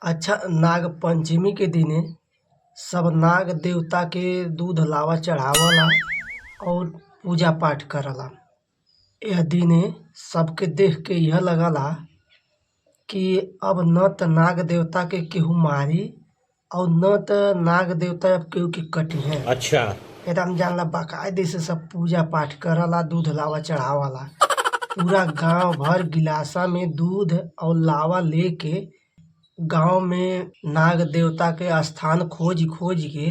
अच्छा, नाग पंचमी के दिने सब नाग देवता के दूध लावा चढ़ावला और पूजा पाठ करला। यह दिने सबके देख के यह लगला कि अब न त नाग देवता के केहू मारी और न त नाग देवता अब केहू के कटिहे। अच्छा। एकदम जानला बाकायदे से सब पूजा पाठ करला, दूध लावा चढ़ावला। पूरा गांव भर गिलासा में दूध और लावा लेके गांव में नाग देवता के स्थान खोज खोज के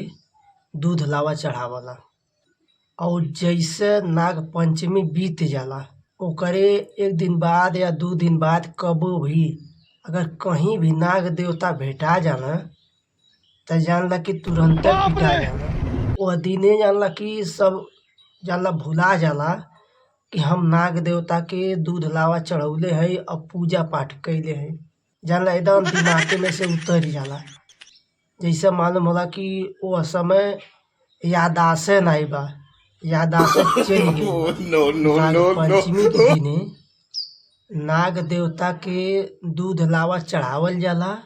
दूध लावा चढ़ावला। और जैसे नाग पंचमी बीत जाला ओकरे एक दिन बाद या 2 दिन बाद कबो भी अगर कहीं भी नाग देवता भेटा जाला त जानला कि तुरंत पिटा जाला। वह दिने जानला कि सब जानला भुला जाला कि हम नाग देवता के दूध लावा चढ़ौले है और पूजा पाठ कैले है। जानला एकदम दिमागे में से उतर जाला। जैसे मालूम होला कि वो समय यादासे नहीं बा, यादासे चल गई। नाग पंचमी के दिने नाग देवता के दूध लावा चढ़ावल जाला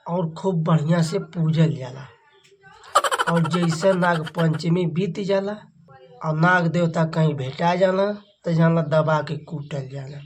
और खूब बढ़िया से पूजल जाला। और जैसे नाग पंचमी बीत जाला और नाग देवता कहीं भेटा जाला तो जानला दबा के कूटल जाला।